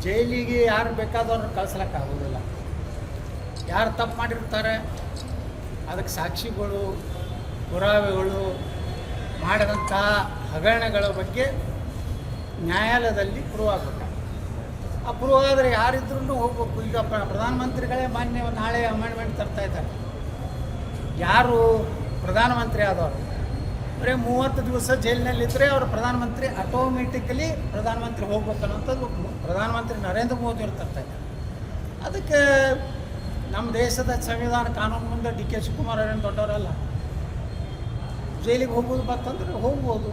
ಜೈಲಿಗೆ ಯಾರು ಬೇಕಾದವ್ರನ್ನ ಕಳಿಸ್ಲಿಕ್ಕಾಗೋದಿಲ್ಲ. ಯಾರು ತಪ್ಪು ಮಾಡಿರ್ತಾರೆ ಅದಕ್ಕೆ ಸಾಕ್ಷಿಗಳು, ಪುರಾವೆಗಳು, ಮಾಡಿದಂಥ ಹಗರಣಗಳ ಬಗ್ಗೆ ನ್ಯಾಯಾಲಯದಲ್ಲಿ ಪ್ರೂವ್ ಆಗಬೇಕು. ಆ ಪ್ರೂವ್ ಆದರೆ ಯಾರಿದ್ರೂ ಹೋಗ್ಬೇಕು. ಈಗ ಪ್ರಧಾನಮಂತ್ರಿಗಳೇ ನಾಳೆ ಅಮೆಂಡ್ಮೆಂಟ್ ತರ್ತಾ ಇದ್ದಾರೆ. ಯಾರು ಪ್ರಧಾನಮಂತ್ರಿ ಆದವರು ಬರೀ 30 ದಿವಸ ಜೈಲಿನಲ್ಲಿದ್ದರೆ ಅವರು ಪ್ರಧಾನಮಂತ್ರಿ ಆಟೋಮೆಟಿಕಲಿ ಪ್ರಧಾನಮಂತ್ರಿ ಹೋಗ್ಬೇಕು ಅನ್ನೋಂಥದ್ದು ಪ್ರಧಾನಮಂತ್ರಿ ನರೇಂದ್ರ ಮೋದಿ ಅವರು ತರ್ತಾ ಇದ್ದಾರೆ. ಅದಕ್ಕೆ ನಮ್ಮ ದೇಶದ ಸಂವಿಧಾನ ಕಾನೂನು ಮುಂದೆ ಡಿ ಕೆ ಶಿವಕುಮಾರ್ ಅವರೇನು ದೊಡ್ಡವರಲ್ಲ. ಜೈಲಿಗೆ ಹೋಗ್ಬೋದು ಬರ್ತಂದ್ರೆ ಹೋಗ್ಬೋದು,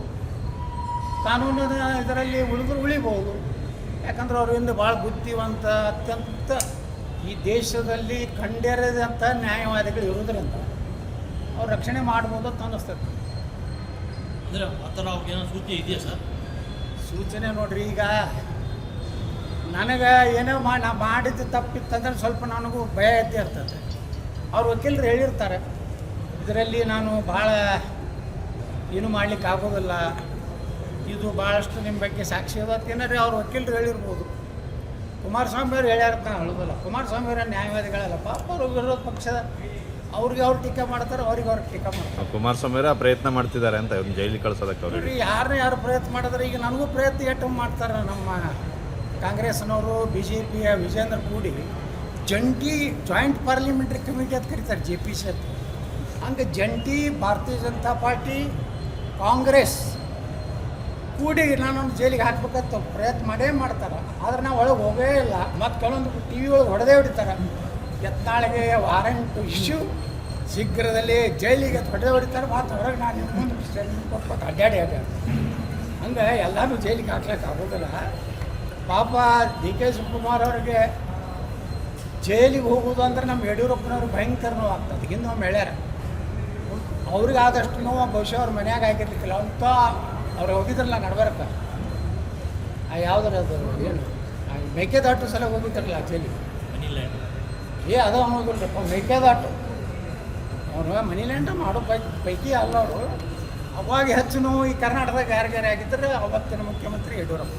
ಕಾನೂನಿನ ಇದರಲ್ಲಿ ಉಳಿಬೋದು. ಯಾಕಂದ್ರೆ ಅವರಿಂದ ಭಾಳ ಬುದ್ಧಿವಂತ, ಅತ್ಯಂತ ಈ ದೇಶದಲ್ಲಿ ಕಂಡೇರದಂಥ ನ್ಯಾಯವಾದಿಗಳು ಇರೋದ್ರಿಂದ ಅವ್ರು ರಕ್ಷಣೆ ಮಾಡ್ಬೋದು ಅಂತ ಅನ್ನಿಸ್ತದೆ. ಅಂದರೆ ಆ ಥರ ಅವ್ರಿಗೇನೋ ಸೂಚನೆ ಇದೆಯಾ ಸರ್? ಸೂಚನೆ ನೋಡ್ರಿ, ಈಗ ನನಗೆ ಏನೋ ನಾ ಮಾಡಿದ್ದು ತಪ್ಪಿತ್ತಂದ್ರೆ ಸ್ವಲ್ಪ ನನಗೂ ಭಯ ಇದ್ದೇ ಇರ್ತದೆ. ಅವ್ರ ವಕೀಲರು ಹೇಳಿರ್ತಾರೆ ಇದರಲ್ಲಿ ನಾನು ಭಾಳ ಏನು ಮಾಡ್ಲಿಕ್ಕೆ ಆಗೋದಿಲ್ಲ, ಇದು ಭಾಳಷ್ಟು ನಿಮ್ಮ ಬಗ್ಗೆ ಸಾಕ್ಷಿ ಅದ ಏನಾರಿ ಅವ್ರ ವಕೀಲರು ಹೇಳಿರ್ಬೋದು. ಕುಮಾರಸ್ವಾಮಿ ಅವ್ರು ಹೇಳ್ಯಾರ ಹೇಳೋದಿಲ್ಲ. ಕುಮಾರಸ್ವಾಮಿ ಅವರ ನ್ಯಾಯವಾದಿಗಳಲ್ಲ, ಪಾಪ ಅವರು ವಿರೋಧ ಪಕ್ಷದ ಅವ್ರಿಗೆ ಅವ್ರು ಟೀಕೆ ಮಾಡ್ತಾರೆ, ಅವ್ರಿಗೆ ಟೀಕೆ ಮಾಡ್ತಾರೆ. ಕುಮಾರಸ್ವಾಮಿ ಅವರ ಪ್ರಯತ್ನ ಮಾಡ್ತಿದ್ದಾರೆ ಅಂತ ಅವ್ರನ್ನ ಜೈಲಿಗೆ ಕಳ್ಸೋದಕ್ಕೆ. ಅವ್ರಿಗೆ ಯಾರು ಪ್ರಯತ್ನ ಮಾಡಿದ್ರೆ ಈಗ ನನಗೂ ಪ್ರಯತ್ನ ಎಷ್ಟು ಮಾಡ್ತಾರೆ. ನಮ್ಮ ಕಾಂಗ್ರೆಸ್ನವರು BJPಯ ವಿಜೇಂದ್ರ ಕೂಡಿ ಜಾಯಿಂಟ್ ಪಾರ್ಲಿಮೆಂಟ್ರಿ ಕಮಿಟಿ ಅಂತ ಕರೀತಾರೆ, JPC ಅಂತ. ಹಂಗೆ ಜಂಟಿ ಭಾರತೀಯ ಜನತಾ ಪಾರ್ಟಿ ಕಾಂಗ್ರೆಸ್ ಕೂಡಿ ನಾನೊಂದು ಜೈಲಿಗೆ ಹಾಕ್ಬೇಕಂತ ಪ್ರಯತ್ನ ಮಾಡ್ತಾರೆ. ಆದರೆ ನಾವು ಒಳಗೆ ಹೋಗೇ ಇಲ್ಲ. ಮತ್ತು ಕೆಲವೊಂದು TV ಒಳಗೆ ಹೊಡೆದೇ ಹೊಡಿತಾರೆ. ಯತ್ನಾಳಿಗೆ ವಾರಂಟ್ ಇಶ್ಯೂ, ಶೀಘ್ರದಲ್ಲಿ ಜೈಲಿಗೆ ಹೊಡೆದೇ ಹೊಡಿತಾರೆ. ಮತ್ತು ಹೊರಗೆ ನಾನು ನಿಮ್ಮ ಮುಂದೆ ಕೊಟ್ಬಿಟ್ಟು ಅಡ್ಡಾಡಿ ಹಂಗೆ ಎಲ್ಲರೂ ಜೈಲಿಗೆ ಹಾಕ್ಲಿಕ್ಕೆ ಆಗೋದಿಲ್ಲ. ಪಾಪ ಡಿ ಕೆ ಶಿವಕುಮಾರ್ ಅವ್ರಿಗೆ ಜೈಲಿಗೆ ಹೋಗೋದು ಅಂದ್ರೆ ನಮ್ಮ ಯಡಿಯೂರಪ್ಪನವ್ರು ಭಯಂಕರ ನೋವು ಆಗ್ತದೆ. ಹಿಂದೆ ಒಮ್ಮೆ ಹೇಳ್ಯಾರ, ಅವ್ರಿಗೆ ಆದಷ್ಟು ನೋವು ಬಹುಶಃ ಅವ್ರ ಮನ್ಯಾಗ ಆಗಿರ್ಲಿಕ್ಕಿಲ್ಲ ಅಂತ. ಅವ್ರು ಹೋಗಿದ್ರಲ್ಲ ನಡ್ಬರಕ್ಕೆ, ಯಾವುದ್ರ ಅದು ಏನು ಮೇಕೆದಾಟು ಸಲ ಹೋಗಿದ್ರಲ್ಲ ಜೈಲಿಗೆ, ಅದು ಅನ್ನೋದಿಲ್ಲಪ್ಪ ಮೇಕೆದಾಟು. ಅವರು ಮನಿ ಲ್ಯಾಂಡ ಮಾಡೋ ಪೈಕಿ ಅಲ್ಲ ಅವರು. ಅವಾಗ ಹೆಚ್ಚು ನೋವು ಈ ಕರ್ನಾಟಕದಾಗ ಯಾರಿಗಾರೆ ಆಗಿದ್ದರೆ ಅವತ್ತಿನ ಮುಖ್ಯಮಂತ್ರಿ ಯಡಿಯೂರಪ್ಪ.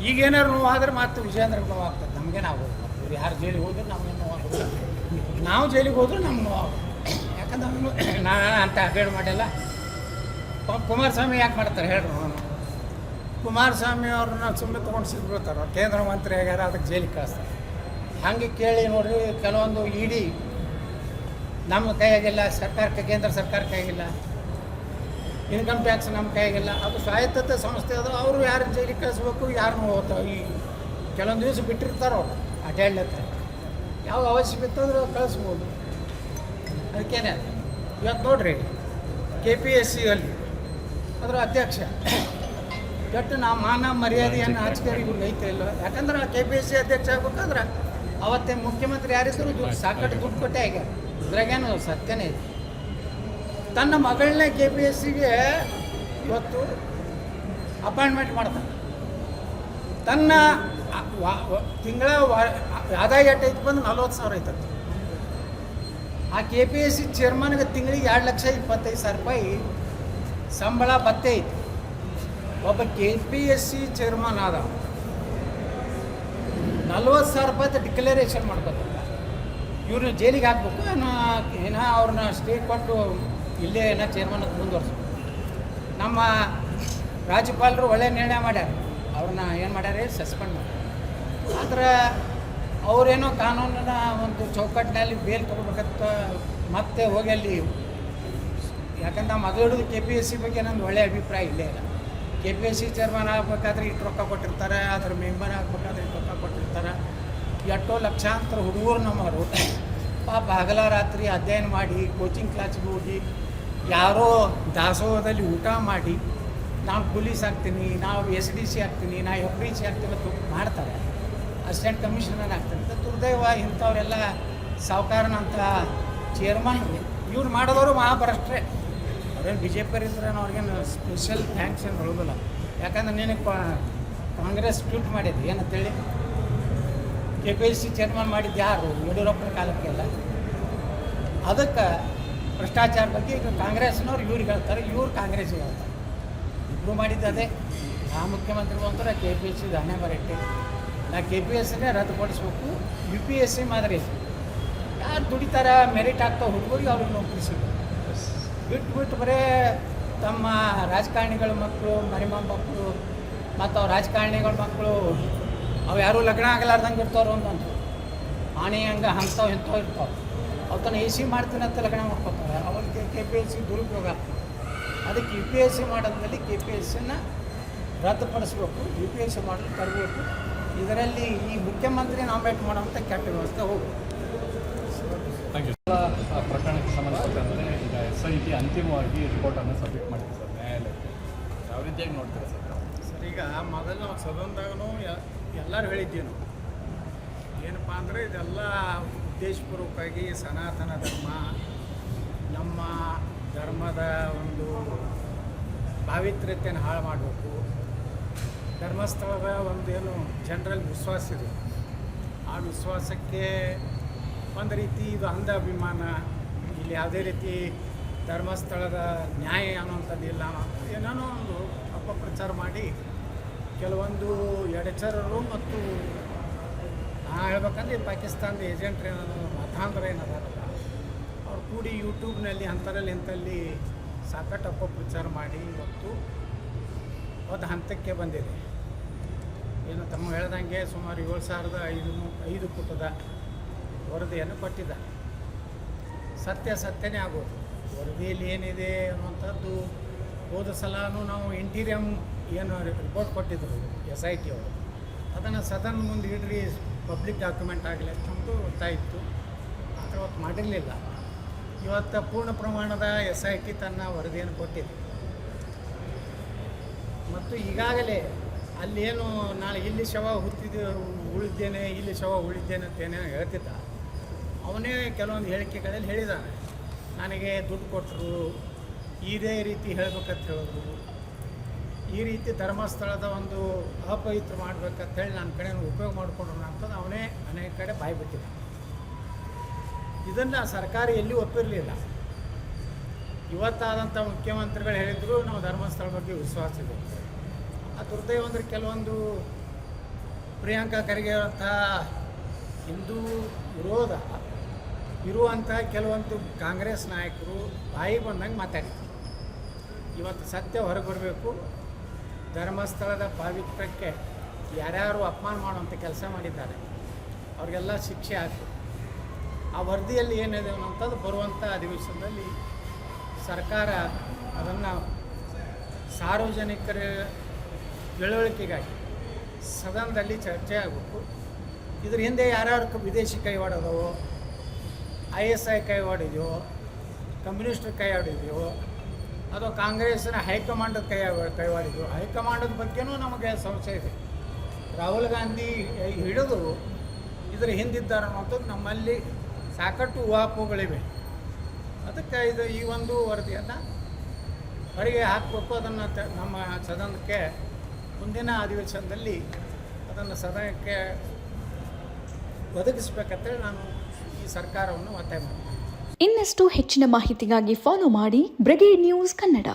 ಈಗೇನಾರು ನೋವು ಆದರೆ ಮತ್ತು ವಿಜೇಂದ್ರಗೆ ನೋವು ಆಗ್ತದೆ. ನಮಗೇನು ಆಗೋದು, ಇವ್ರು ಯಾರು ಜೈಲಿಗೆ ಹೋದ್ರೆ ನಮಗೇನು ನೋವು ಆಗೋದು. ನಾವು ಜೈಲಿಗೆ ಹೋದ್ರೆ ನಮ್ಗೆ ನೋವು ಆಗೋದು. ಯಾಕಂದ್ರೆ ನಾನು ಅಂತ ಅಡ್ಡಾಡ್ ಮಾಡಿಲ್ಲ. ಕುಮಾರಸ್ವಾಮಿ ಯಾಕೆ ಮಾಡ್ತಾರೆ ಹೇಳ್ರಿ? ಕುಮಾರಸ್ವಾಮಿ ಅವ್ರನ್ನ ಸುಮ್ಮನೆ ತೊಗೊಂಡು ಸಿಗ್ಬಿಡ್ತಾರೆ. ಕೇಂದ್ರ ಮಂತ್ರಿ ಆಗ್ಯಾರ, ಅದಕ್ಕೆ ಜೈಲಿಗೆ ಕಳಿಸ್ತಾರೆ. ಹಾಗೆ ಕೇಳಿ ನೋಡ್ರಿ, ಕೆಲವೊಂದು ಇಡಿ ನಮ್ಮ ಕೈಯಾಗಿಲ್ಲ, ಸರ್ಕಾರಕ್ಕೆ ಕೇಂದ್ರ ಸರ್ಕಾರ ಕೈಯಾಗಿಲ್ಲ, ಇನ್ಕಮ್ ಟ್ಯಾಕ್ಸ್ ನಮ್ಮ ಕೈಯಾಗಿಲ್ಲ. ಅದು ಸ್ವಾಯತ್ತತೆ ಸಂಸ್ಥೆ ಅದು. ಅವರು ಯಾರು ಜೈಲಿಗೆ ಕಳಿಸ್ಬೇಕು, ಯಾರನ್ನೂ ಹೋಗ್ತಾವೆ. ಈ ಕೆಲವೊಂದು ದಿವಸ ಬಿಟ್ಟಿರ್ತಾರೆ ಅವ್ರು ಅಡ್ಡಾಡ್ಲತ್ತ. ಯಾವ ಅವಶ್ಯಕತೆ ಇದ್ರೂ ಕಳಿಸ್ಬೋದು. ಅದಕ್ಕೇನೆ ಇವತ್ತು ನೋಡ್ರಿ KPSCಯಲ್ಲಿ ಅದರ ಅಧ್ಯಕ್ಷ ಕೆಟ್ಟು ನಾ ಮಾನ ಮರ್ಯಾದೆಯನ್ನು ಆಚಕರಿ ಇವ್ರಿಗೆ ಐತೆ ಇಲ್ಲ. ಯಾಕಂದ್ರೆ KPSC ಅಧ್ಯಕ್ಷ ಆಗ್ಬೇಕಾದ್ರೆ ಅವತ್ತೇ ಮುಖ್ಯಮಂತ್ರಿ ಯಾರಿದ್ರು ಸಾಕಷ್ಟು ದುಡ್ಡು ಕೊಟ್ಟೆ ಆಗ್ಯಾರ. ಇದ್ರಾಗೇನು ಸತ್ಯನೇ ಇದೆ. ತನ್ನ ಮಗಳನ್ನೇ KPSCಗೆ ಇವತ್ತು ಅಪಾಯಿಂಟ್ಮೆಂಟ್ ಮಾಡ್ತಾನೆ. ತನ್ನ ತಿಂಗಳ ಆದಾಯ ಎಟ್ಟೈತೆ ಬಂದು 40,000 ಐತಂತೆ. ಆ KPSC ಚೇರ್ಮನ್ಗೆ ತಿಂಗಳಿಗೆ 2,25,000 ರೂಪಾಯಿ ಸಂಬಳ ಬತ್ತೆ ಐತಿ. ಒಬ್ಬ KPSC ಚೇರ್ಮನ್ ಆದ 40,000 ರೂಪಾಯಿ ಡಿಕ್ಲರೇಷನ್ ಮಾಡ್ಕೊತಾರೆ. ಇವ್ರನ್ನ ಜೈಲಿಗೆ ಹಾಕ್ಬೇಕು ಏನೋ ಅವ್ರನ್ನ ಸ್ಟೇ ಕೊಟ್ಟು ಇಲ್ಲೇ ಏನೋ ಚೇರ್ಮನ್ ಅಂತ ಮುಂದುವರ್ಸ್ಬೇಕು. ನಮ್ಮ ರಾಜ್ಯಪಾಲರು ಒಳ್ಳೆ ನಿರ್ಣಯ ಮಾಡ್ಯಾರ. ಅವ್ರನ್ನ ಏನು ಮಾಡ್ಯಾರ, ಸಸ್ಪೆಂಡ್ ಮಾಡ್ಯಾರ. ಆದ್ರೆ ಅವರೇನೋ ಕಾನೂನಿನ ಒಂದು ಚೌಕಟ್ಟಿನಲ್ಲಿ ಬೇಲ್ ತೊಗೋಬೇಕಂತ ಮತ್ತೆ ಹೋಗಿ ಅಲ್ಲಿ. ಯಾಕಂದ್ರೆ ನಾವು ಮೊದಲು ಹಿಡಿದು KPSC ಬಗ್ಗೆ ನಂದು ಒಳ್ಳೆಯ ಅಭಿಪ್ರಾಯ ಇಲ್ಲೇ ಇಲ್ಲ. KPSC ಚೇರ್ಮನ್ ಆಗಬೇಕಾದ್ರೆ ಇಷ್ಟು ರೊಕ್ಕ ಕೊಟ್ಟಿರ್ತಾರೆ, ಅದ್ರ ಮೆಂಬರ್ ಆಗಬೇಕಾದ್ರೆ ಇಷ್ಟು ರೊಕ್ಕ ಕೊಟ್ಟಿರ್ತಾರೆ. ಎಷ್ಟೋ ಲಕ್ಷಾಂತರ ಹುಡುಗರು ನಮ್ಮವರು ಪಾಪ ಹಗಲ ರಾತ್ರಿ ಅಧ್ಯಯನ ಮಾಡಿ ಕೋಚಿಂಗ್ ಕ್ಲಾಸಿಗೆ ಹೋಗಿ ಯಾರೋ ದಾಸೋಹದಲ್ಲಿ ಊಟ ಮಾಡಿ ನಾವು ಪೊಲೀಸ್ ಆಗ್ತೀನಿ, ನಾವು SDC ಆಗ್ತೀನಿ, ನಾವು FDC ಆಗ್ತೀನಿ ಅಂತ ಮಾಡ್ತಾರೆ. ಅಸಿಸ್ಟೆಂಟ್ ಕಮಿಷನರ್ ಆಗ್ತಾರೆ ಅಂತ. ದುರ್ದೈವ ಇಂಥವರೆಲ್ಲ ಸಾವುಕಾರನಂಥ ಚೇರ್ಮನ್ ಇವ್ರು ಮಾಡಿದವರು ಮಹಾಭ್ರಷ್ಟರೇ. ಅವ್ರೇನು BJP ಇದ್ರೆ ಅವ್ರಿಗೇನು ಸ್ಪೆಷಲ್ ಥ್ಯಾಂಕ್ಸ್ ಏನು ಹೇಳೋದಿಲ್ಲ. ಯಾಕಂದ್ರೆ ನಿನಗೆ ಕಾಂಗ್ರೆಸ್ ಟ್ವೀಟ್ ಮಾಡಿದ್ದು ಏನಂತೇಳಿ, KPSC ಚೇರ್ಮನ್ ಮಾಡಿದ್ದು ಯಾರು? ಯಡಿಯೂರಪ್ಪನ ಕಾಲಕ್ಕೆಲ್ಲ. ಅದಕ್ಕೆ ಭ್ರಷ್ಟಾಚಾರ ಬಗ್ಗೆ ಈಗ ಕಾಂಗ್ರೆಸ್ನವ್ರು ಇವ್ರಿಗೆ ಹೇಳ್ತಾರೆ, ಇವ್ರು ಕಾಂಗ್ರೆಸ್ಸಿಗೆ ಹೇಳ್ತಾರೆ. ಇಬ್ಬರು ಮಾಡಿದ್ದು ಅದೇ. ಆ ಮುಖ್ಯಮಂತ್ರಿಗಳು ಅಂತಾರೆ KPSC ಹಣೆ ಬರಟ್ಟೆ. ನಾ KPSCನೇ ರದ್ದುಪಡಿಸ್ಬೇಕು. UPSC ಮಾದರಿ ಯಾರು ದುಡಿತಾರ ಮೆರಿಟ್ ಆಗ್ತಾವ ಹುಡುಗರಿಗೆ ಅವ್ರಿಗೆ ನೌಕರಿ ಸಿಗೋದು. ಬಿಟ್ಟು ಬರೇ ತಮ್ಮ ರಾಜಕಾರಣಿಗಳ ಮಕ್ಕಳು ಮರಿಮಕ್ಕಳು ಮತ್ತು ಅವ್ರ ರಾಜಕಾರಣಿಗಳ ಮಕ್ಕಳು ಅವು ಯಾರೂ ಲಗ್ನ ಆಗಲಾರ್ದಂಗೆ ಇರ್ತಾವ್ರು ಒಂದೊಂದು ಆಣಿ ಹಂಗೆ ಅಂಥವು ಇಂಥವು ಇರ್ತಾವೆ. ಅವು ತನ್ನ AC ಮಾಡ್ತೀನಿ ಅಂತ ಲಗ್ನ ಮಾಡ್ಕೊತಾರೆ. ಅವ್ರಿಗೆ KPSC ದುರುಪಯೋಗ ಆಗ್ತದೆ. ಅದಕ್ಕೆ UPSC ಮಾಡೋದ್ರಲ್ಲಿ KPSCನ ರದ್ದುಪಡಿಸ್ಬೇಕು. UPSC ಮಾಡಲು ತರಬೇಕು. ಇದರಲ್ಲಿ ಈ ಮುಖ್ಯಮಂತ್ರಿ ನಾಮಿನೇಟ್ ಮಾಡೋಂಥ ಕೆಟ್ಟ ವ್ಯವಸ್ಥೆ ಹೋಗಬೇಕು. ಪ್ರಕರಣಕ್ಕೆ ಸಂಬಂಧಪಟ್ಟಂತೆ ಈಗ SIT ಅಂತಿಮವಾಗಿ ರಿಪೋರ್ಟನ್ನು ಸಬ್ಮಿಟ್ ಮಾಡಿದೆ ಸರ್ ನ್ಯಾಯಾಲಯಕ್ಕೆ. ಯಾವ ರೀತಿಯಾಗಿ ನೋಡ್ತೀರಾ ಸರ್? ಸರ್, ಈಗ ಮೊದಲು ನಾವು ಸದನದಾಗೂ ಎಲ್ಲರೂ ಹೇಳಿದ್ದೀವಿ ನಾವು ಏನಪ್ಪ ಅಂದರೆ ಇದೆಲ್ಲ ಉದ್ದೇಶಪೂರ್ವಕವಾಗಿ ಸನಾತನ ಧರ್ಮ ನಮ್ಮ ಧರ್ಮದ ಒಂದು ಪಾವಿತ್ರ್ಯತೆಯನ್ನು ಹಾಳು ಮಾಡಬೇಕು. ಧರ್ಮಸ್ಥಳದ ಒಂದು ಏನು ಜನರಲ್ಲಿ ವಿಶ್ವಾಸ ಇದೆ, ಆ ವಿಶ್ವಾಸಕ್ಕೆ ಒಂದು ರೀತಿ ಇದು ಅಂಧ ಅಭಿಮಾನ, ಇಲ್ಲಿ ಯಾವುದೇ ರೀತಿ ಧರ್ಮಸ್ಥಳದ ನ್ಯಾಯ ಅನ್ನೋಂಥದ್ದು ಇಲ್ಲ, ಏನೇನೋ ಒಂದು ಅಪಪ್ರಚಾರ ಮಾಡಿ ಕೆಲವೊಂದು ಎಡಚರರು ಮತ್ತು ನಾ ಹೇಳ್ಬೇಕಂದ್ರೆ ಪಾಕಿಸ್ತಾನದ ಏಜೆಂಟ್ರು ಏನೋ ಮತಾಂತರ ಏನದಾರಲ್ಲ ಅವ್ರು ಕೂಡಿ ಯೂಟ್ಯೂಬ್ನಲ್ಲಿ ಅಂಥರಲ್ಲಿ ಇಂಥಲ್ಲಿ ಸಾಕಷ್ಟು ಅಪಪ್ರಚಾರ ಮಾಡಿ ಇವತ್ತು ಒಂದು ಹಂತಕ್ಕೆ ಬಂದಿದೆ. ಏನು ತಮ್ಮ ಹೇಳ್ದಂಗೆ ಸುಮಾರು 7,500 ಪುಟದ ವರದಿಯನ್ನು ಕೊಟ್ಟಿದ್ದಾರೆ. ಸತ್ಯನೇ ಆಗೋದು. ವರದಿಯಲ್ಲಿ ಏನಿದೆ ಅನ್ನುವಂಥದ್ದು ಹೋದ ಸಲನೂ ನಾವು ಇಂಟೀರಿಯಮ್ ಏನು ರಿಪೋರ್ಟ್ ಕೊಟ್ಟಿದ್ದರು SIT ಅವರು, ಅದನ್ನು ಸದನ ಮುಂದೆ ಇಡ್ರಿ ಪಬ್ಲಿಕ್ ಡಾಕ್ಯುಮೆಂಟ್ ಆಗಲಿ ಅಂತ ನಮ್ಮದು ಒತ್ತಾಯಿತ್ತು. ಆದರೆ ಅವತ್ತು ಮಾಡಿರಲಿಲ್ಲ. ಇವತ್ತು ಪೂರ್ಣ ಪ್ರಮಾಣದ SIT ತನ್ನ ವರದಿಯನ್ನು ಕೊಟ್ಟಿದೆ. ಮತ್ತು ಈಗಾಗಲೇ ಅಲ್ಲೇನು ನಾಳೆ ಇಲ್ಲಿ ಶವ ಉಳಿದ್ದೇನೆ ಇಲ್ಲಿ ಶವ ಉಳಿದ್ದೇನೆ ಅಂತ ಏನೇನು ಹೇಳ್ತಿದ್ದ, ಅವನೇ ಕೆಲವೊಂದು ಹೇಳಿಕೆಗಳಲ್ಲಿ ಹೇಳಿದ್ದಾನೆ. ನನಗೆ ದುಡ್ಡು ಕೊಟ್ಟರು, ಇದೇ ರೀತಿ ಹೇಳ್ಬೇಕಂತ ಹೇಳಿದ್ರು, ಈ ರೀತಿ ಧರ್ಮಸ್ಥಳದ ಒಂದು ಅಪವಿತ್ರ ಮಾಡ್ಬೇಕಂತ ಹೇಳಿ ನನ್ನ ಕಡೆ ಉಪಯೋಗ ಮಾಡಿಕೊಂಡ್ರು ಅಂತಂದು ಅವನೇ ಅನೇಕ ಕಡೆ ಬಾಯ್ಬಿಟ್ಟಿದ್ದ. ಇದನ್ನು ಸರ್ಕಾರ ಎಲ್ಲಿಯೂ ಒಪ್ಪಿರಲಿಲ್ಲ. ಇವತ್ತಾದಂಥ ಮುಖ್ಯಮಂತ್ರಿಗಳು ಹೇಳಿದ್ರು ನಾವು ಧರ್ಮಸ್ಥಳ ಬಗ್ಗೆ ವಿಶ್ವಾಸ ಇದೆ. ಆ ದುರ್ದೈವ ಅಂದರೆ ಕೆಲವೊಂದು ಪ್ರಿಯಾಂಕಾ ಖರ್ಗೆ ಅಂಥ ಹಿಂದೂ ವಿರೋಧ ಇರುವಂಥ ಕೆಲವೊಂದು ಕಾಂಗ್ರೆಸ್ ನಾಯಕರು ಬಾಯಿ ಬಂದಂಗೆ ಮಾತಾಡ್ತಾರೆ. ಇವತ್ತು ಸತ್ಯ ಹೊರಗೆ ಬರಬೇಕು. ಧರ್ಮಸ್ಥಳದ ಪಾವಿತ್ರ್ಯಕ್ಕೆ ಯಾರ್ಯಾರು ಅಪಮಾನ ಮಾಡುವಂಥ ಕೆಲಸ ಮಾಡಿದ್ದಾರೆ ಅವ್ರಿಗೆಲ್ಲ ಶಿಕ್ಷೆ ಆಗಬೇಕು. ಆ ವರದಿಯಲ್ಲಿ ಏನಿದೆ ಅನ್ನೋಂಥದ್ದು ಬರುವಂಥ ಅಧಿವೇಶನದಲ್ಲಿ ಸರ್ಕಾರ ಅದನ್ನು ಸಾರ್ವಜನಿಕರ ತಿಳುವಳಿಕೆಗಾಗಿ ಸದನದಲ್ಲಿ ಚರ್ಚೆ ಆಗಬೇಕು. ಇದ್ರ ಹಿಂದೆ ಯಾರ್ಯಾರು ವಿದೇಶಿ ಕೈವಾಡೋದವೋ, ISI ಕೈವಾಡಿದೆಯೋ, ಕಮ್ಯುನಿಸ್ಟರು ಕೈವಾಡಿದೆಯೋ, ಅಥವಾ ಕಾಂಗ್ರೆಸ್ಸಿನ ಹೈಕಮಾಂಡದ ಕೈವಾಡಿದೆಯೋ, ಹೈಕಮಾಂಡದ ಬಗ್ಗೆನೂ ನಮಗೆ ಸಂಶಯ ಇದೆ. ರಾಹುಲ್ ಗಾಂಧಿ ಹಿಡಿದು ಇದರ ಹಿಂದಿದ್ದಾರೆ ಅನ್ನೋಂಥದ್ದು ನಮ್ಮಲ್ಲಿ ಸಾಕಷ್ಟು ಊಹಾಪೋಹಗಳಿವೆ. ಅದಕ್ಕೆ ಈ ಒಂದು ವರದಿಯನ್ನು ಹೊರಗೆ ಹಾಕಬೇಕು. ಅದನ್ನು ನಮ್ಮ ಸದನಕ್ಕೆ ಮುಂದಿನ ಅಧಿವೇಶನದಲ್ಲಿ ಅದನ್ನು ಸದನಕ್ಕೆ ಒದಗಿಸಬೇಕಂತೇಳಿ ನಾನು ಈ ಸರ್ಕಾರವನ್ನು ಒತ್ತಾಯ ಮಾಡ್ತೀನಿ. ಇನ್ನಷ್ಟು ಹೆಚ್ಚಿನ ಮಾಹಿತಿಗಾಗಿ ಫಾಲೋ ಮಾಡಿ ಬ್ರಿಗೇಡ್ ನ್ಯೂಸ್ ಕನ್ನಡ.